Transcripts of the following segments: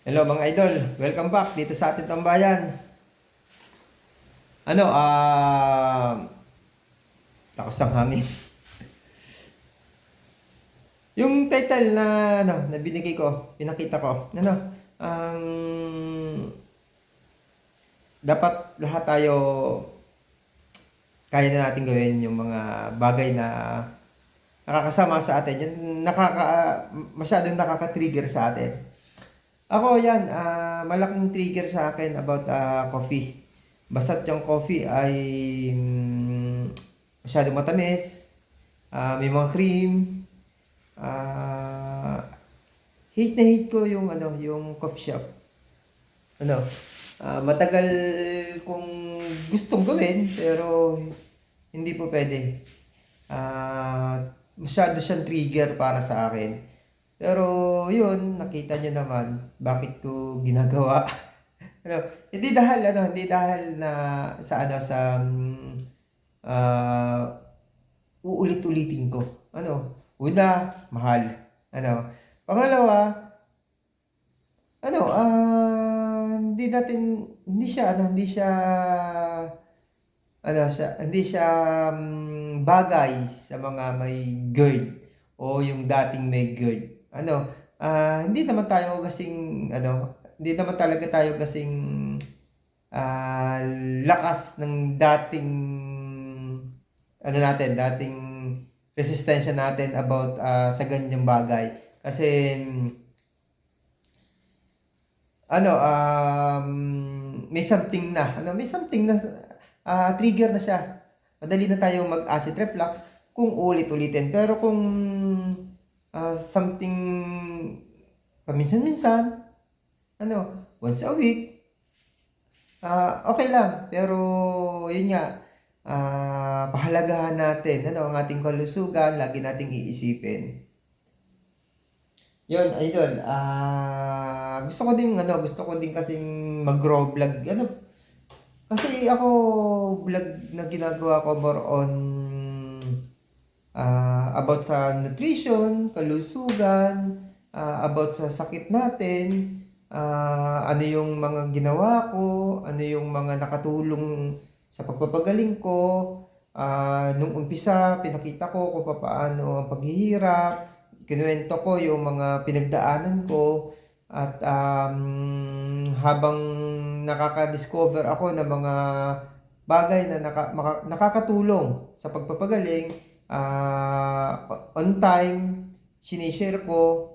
Hello mga idol, welcome back dito sa ating tambayan. Ano, takas ng hangin. Yung title na binigay ko, pinakita ko, dapat lahat tayo kaya na natin gawin yung mga bagay na nakakasama sa atin, yung masyadong nakaka-trigger sa atin. Ako yan, malaking trigger sa akin about coffee. Basta't yung coffee ay masyadong matamis, may mga cream. Hate na hate ko yung yung coffee shop. Matagal kong gustong gawin pero hindi po pwede. Masyado siyang trigger para sa akin. Pero yun, nakita nyo naman bakit ko ginagawa. Hindi dahil na uh, uulit-ulitin ko. Una, mahal. Pangalawa, hindi siya bagay sa mga may GERD o yung dating may GERD. Hindi naman tayo kasing hindi naman talaga tayo kasing lakas ng dating resistensya natin about sa ganyang bagay. Kasi may something na trigger na siya. Madali na tayong mag-acid reflux kung ulit-ulitin. Pero kung something paminsan-minsan, once a week, okay lang. Pero yun nga, pahalagahan natin ang ating kalusugan, lagi nating iisipin. Yun, idol. Gusto ko din kasing mag-grow vlog. Kasi ako vlog na ginagawa ko more on about sa nutrition, kalusugan, about sa sakit natin, ano yung mga ginawa ko, ano yung mga nakatulong sa pagpapagaling ko. Nung umpisa, pinakita ko kung paano ang paghihirap, kinuwento ko yung mga pinagdaanan ko, at habang nakaka-discover ako ng mga bagay na nakakatulong sa pagpapagaling, on time, sinishare ko.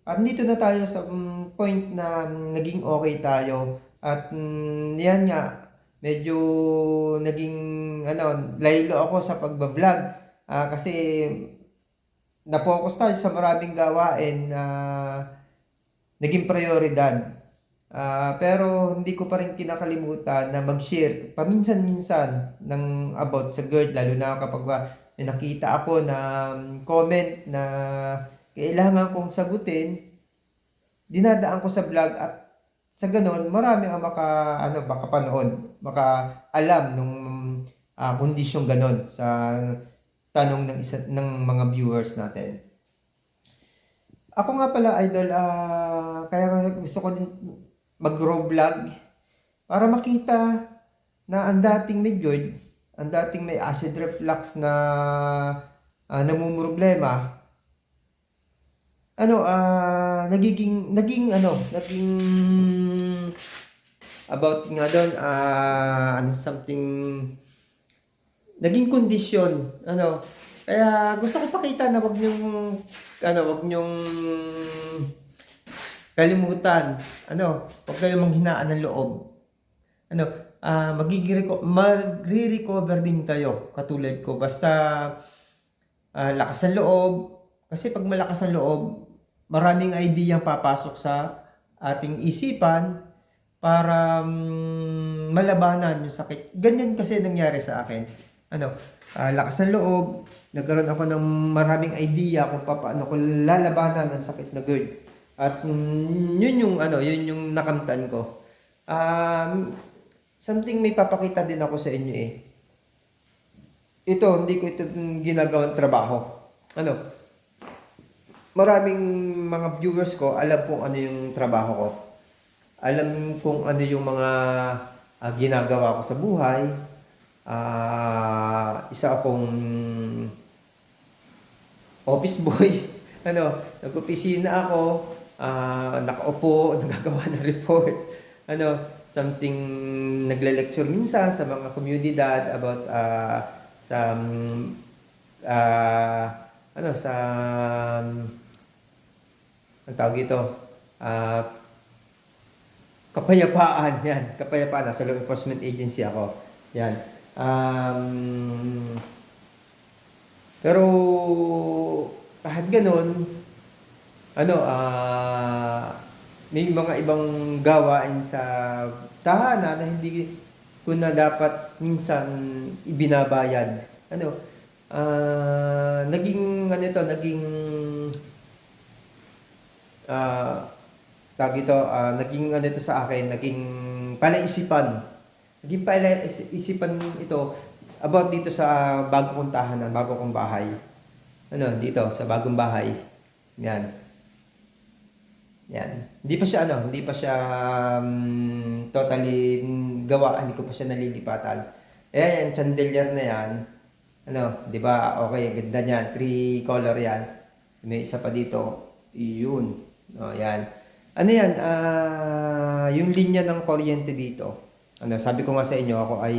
At dito na tayo sa point na naging okay tayo. At yan nga, medyo naging laylo ako sa pagbablog. Kasi na-focus tayo sa maraming gawain na naging prioridad. Pero hindi ko pa rin kinakalimutan na mag-share paminsan-minsan ng about sa GERD, lalo na kapag may nakita ako na comment na kailangan kong sagutin, dinadaan ko sa vlog, at sa ganon marami ang makapanood, makaalam nung kondisyong ganon sa tanong ng mga viewers natin. Ako nga pala, idol, kaya gusto ko din mag-grow vlog para makita na ang dating may GERD, ang dating may acid reflux na namumroblema, naging about nga doon, something, naging kondisyon, kaya gusto ko pakita na wag nyong kalimutan, wag kayong manghinaan ng loob, magre-recover din kayo katulad ko, basta lakas ng loob. Kasi pag malakas ang loob, maraming idea ang papasok sa ating isipan para malabanan yung sakit. Ganyan kasi nangyari sa akin. Lakas ng loob, nagkaroon ako ng maraming idea kung paano ko lalabanan ang sakit na GERD. At yun yung nakamtan ko. Something may papakita din ako sa inyo eh. Hindi ko ito ginagawang trabaho. Maraming mga viewers ko alam kung ano yung trabaho ko. alam kung ano yung mga ginagawa ko sa buhay. Isa akong office boy. Nag-opisina ako, nakaupo, nagagawa ng report. Something nagle-lecture minsan sa mga komunidad about sa ah, sa ang tawag ito, ah, kapayapaan, yan, kapayapaan, sa law enforcement agency ako. Yan. Pero kahit ganun, may mga ibang gawain sa tahanan na hindi ko na dapat minsan ibinabayad. Naging naging ito sa akin, naging palaisipan. Naging palaisipan ito about dito sa bago kong tahanan, bago kong bahay. Dito sa bagong bahay. Yan. Yan. Hindi pa siya totally gawa, hindi ko pa siya nalilipatan. Yan, chandelier na yan. 'Di ba? Okay, ganda niyan, 3 color yan. May isa pa dito. Iyon. Yan. Yan, yung linya ng kuryente dito. Sabi ko nga sa inyo, ako ay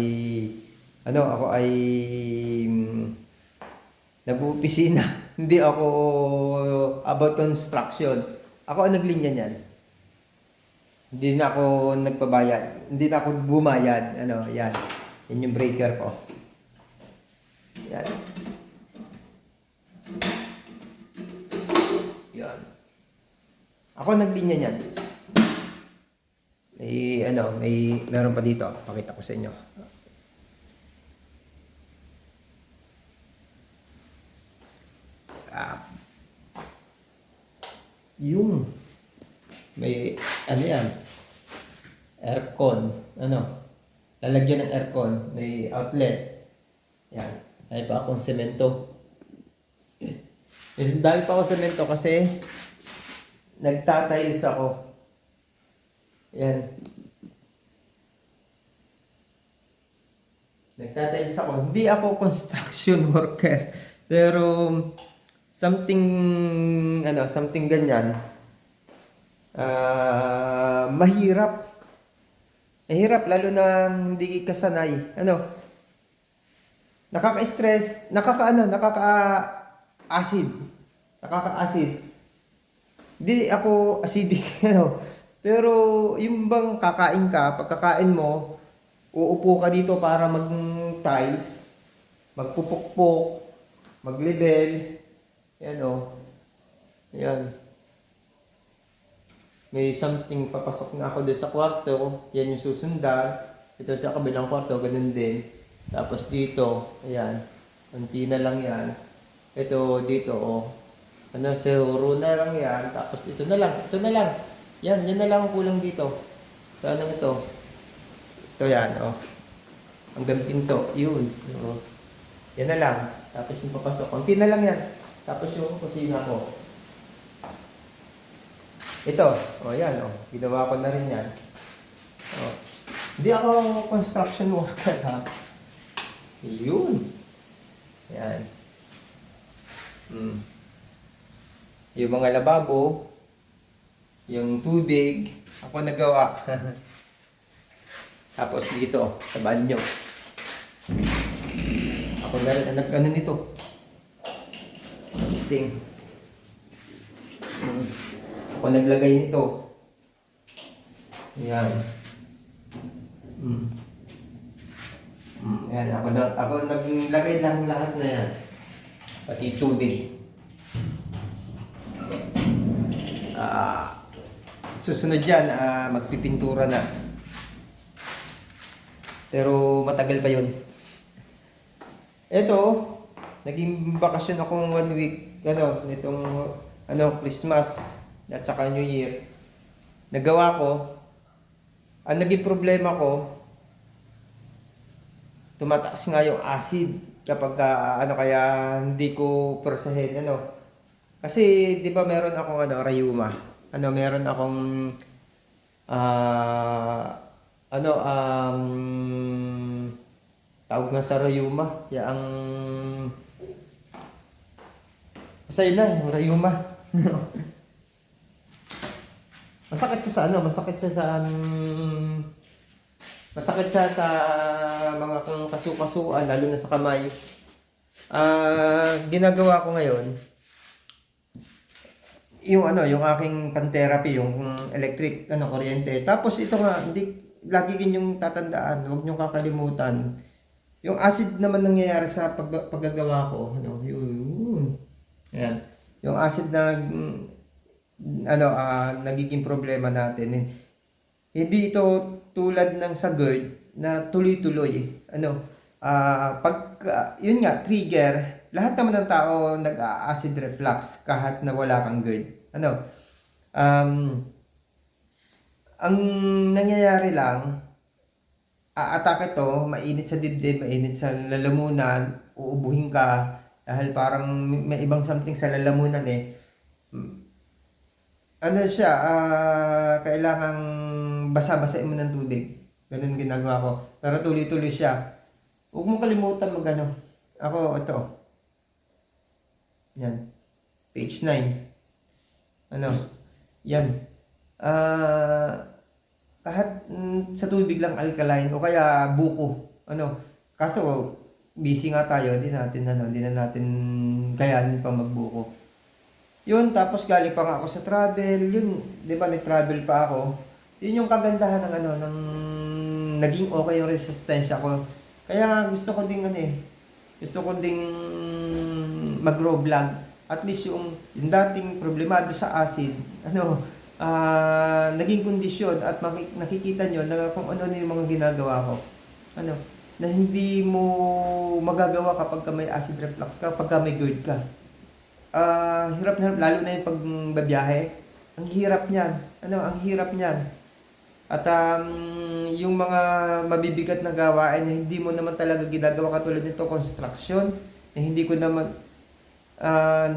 nag-uopisina. Hindi ako about construction. Ako ang naglinya niyan. Hindi na ako nagpabayad. Hindi na ako bumayad. Yan. Yan yung breaker ko. Yan. Yan. Ako naglinya niyan. Meron pa dito. Pakita ko sa inyo. Yung may yan, aircon, lalagyan ng aircon, may outlet. Yan. Ay pa akong semento. Dahil pa ako semento kasi nagtatiles ako. Yan. Nagtatiles ako. Hindi ako construction worker. Pero something ganyan. Mahirap. Mahirap lalo na hindi kasanay. Nakaka-stress, nakaka-acid. Nakaka-acid. Hindi ako acidic, Pero yung bang kakain ka, pagkakain mo, uupo ka dito para mag-tiles, magpupukpok, mag-level. Yan Yan. May something papasok na ako doon sa kwarto. Yan yung susundan. Ito sa kabilang kwarto, ganun din. Tapos dito, ayan. Unti na lang yan. Ito dito, siguro na lang yan. Tapos ito na lang. Yan na lang ang kulang dito. Sa ito. Ito yan, hanggang pinto. Yun. Yan na lang. Tapos yung papasok. Unti na lang yan. Tapos yung kusina ko. Ito. Yan, ginawa ko na rin yan. Hindi ako construction worker, ha. Yun. Yan. Yung mga lababo, yung tubig, ako nagawa. Tapos dito, sa banyo. Ako na rin, nito. Something. Ako naglagay nito. Yan. Yan, ako naglagay lang lahat na yan. Pati tubig. Susunod dyan, magpipintura na. Pero matagal pa yun. Ito, naging bakasyon akong 1 week, nitong Christmas at saka New Year. Nagawa ko, ang naging problema ko, tumataas nga yung acid kapag kaya hindi ko persahin kasi 'di ba meron akong rayuma. Meron akong Ah, ano, tawag nga sa rayuma, ang basta yun na, yung rayuma. Masakit siya sa ano, masakit siya sa mga kasukasuan, lalo na sa kamay. Ginagawa ko ngayon, yung ano, yung aking pan-therapy, yung electric, ano, kuryente. Tapos ito nga, hindi, lagi yung tatandaan, huwag niyong kakalimutan. Yung acid naman nangyayari sa paggagawa ko, ano, yun. Ayan. Yung acid na, ano, nagiging problema natin. Hindi ito tulad ng sa GERD na tuloy-tuloy. Ano, pag, yun nga, trigger, lahat naman ng tao nag-acid reflux kahit na wala kang GERD. Ano, um, ang nangyayari lang, aatake to, mainit sa dibdib, mainit sa lalamunan, uubuhin ka, dahil parang may ibang something sa lalamunan eh. Ano siya, kailangang basa-basain mo ng tubig. Ganun ginagawa ko. Pero tuloy-tuloy siya. Huwag mong kalimutan mag-ano. Ako, ito. Yan. Page 9. Ano? Yan. Kahit sa tubig lang alkaline o kaya buko. Ano? Kaso, busy nga tayo. Hindi na natin kayanin pa magbuko. Yun, tapos galing pa nga ako sa travel. Yun, di ba, nag-travel pa ako. Yun yung kagandahan ng ano, ng naging okay yung resistensya ko. Kaya gusto ko ding ano eh, gusto ko ding mag-grow vlog. At least yung dating problemado sa acid, ano, naging kondisyon at nakikita nyo na kung ano yung mga ginagawa ko. Ano, na hindi mo magagawa kapag ka may acid reflux ka, kapag ka may GERD ka. Hirap na hirap, lalo na yung pagbabiyahe. Ang hirap niyan. Ano, ang hirap niyan. At yung mga mabibigat na gawain na hindi mo naman talaga ginagawa katulad nito, construction, na hindi ko naman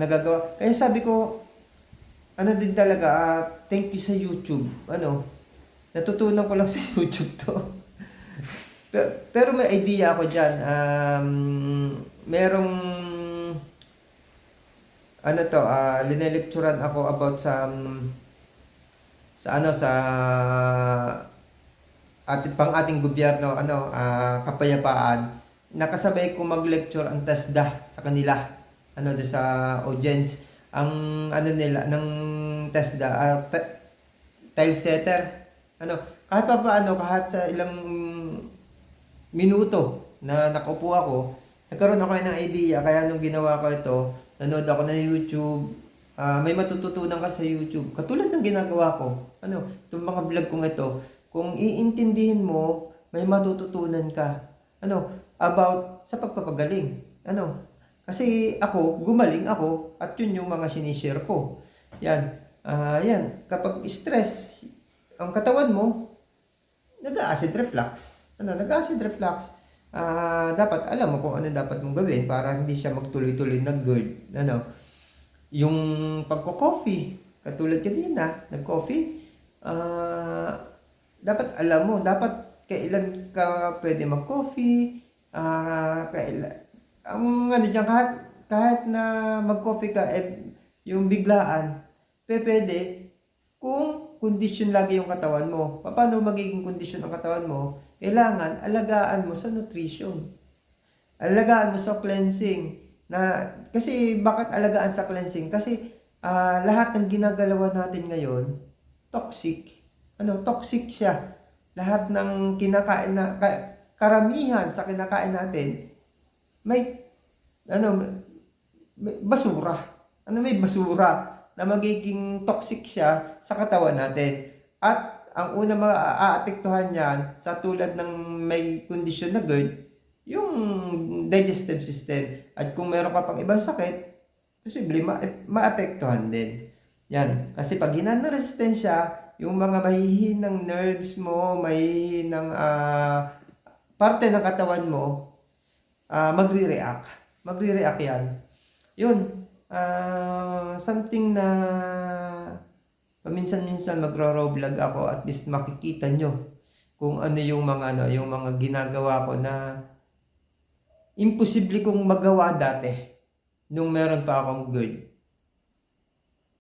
nagagawa. Kaya sabi ko, ano din talaga, thank you sa YouTube. Ano, natutunan ko lang sa YouTube to. pero may idea ako dyan. Merong ano to, linelecturan ako about sa ano, sa ating gobyerno, ano, kapayapaan. Nakasabay ko mag-lecture ang TESDA sa kanila, ano, do sa audience. Ang ano nila ng TESDA, tile setter, ano, kahit pa paano, kahit sa ilang minuto na nakaupo ako, nagkaroon ako ng idea. Kaya nung ginawa ko ito, nanood ako ng YouTube, may matututunan ka sa YouTube. Katulad ng ginagawa ko. Ano, itong mga vlog kong ito, kung iintindihin mo, may matututunan ka. Ano, about sa pagpapagaling. Ano, kasi ako, gumaling ako, at yun yung mga sinishare ko. Yan. Yan. Kapag stress, ang katawan mo, nag-acid reflux. Ano, nag-acid reflux. Dapat alam mo kung ano dapat mong gawin para hindi siya magtuloy-tuloy na GERD. Ano, yung pagko-coffee, katulad kanina, nag-coffee, dapat alam mo, dapat kailan ka pwede mag-coffee, ang ano dyan, kahit na mag-coffee ka, yung biglaan, pwede, kung kondisyon lagi yung katawan mo. Paano magiging kondisyon ang katawan mo? Kailangan alagaan mo sa nutrition. Alagaan mo sa cleansing. Kasi bakit alagaan sa cleansing? Kasi lahat ng ginagalawa natin ngayon, toxic. Ano, toxic siya. Lahat ng kinakain na, karamihan sa kinakain natin, may basura. May basura na magiging toxic siya sa katawan natin. At ang una maaapektuhan niyan sa tulad ng may kondisyon na GERD, yung digestive system. At kung meron ka pang ibang sakit, posible maapektuhan din. Yan. Kasi pag hinaan na resistensya, yung mga mahihinang nerves mo, mahihinang parte ng katawan mo, magre-react. Magre-react yan. Yun. Something na paminsan-minsan magro-raw vlog ako, at least makikita nyo kung ano yung mga yung mga ginagawa ko na imposible kong magawa dati nung meron pa akong GERD.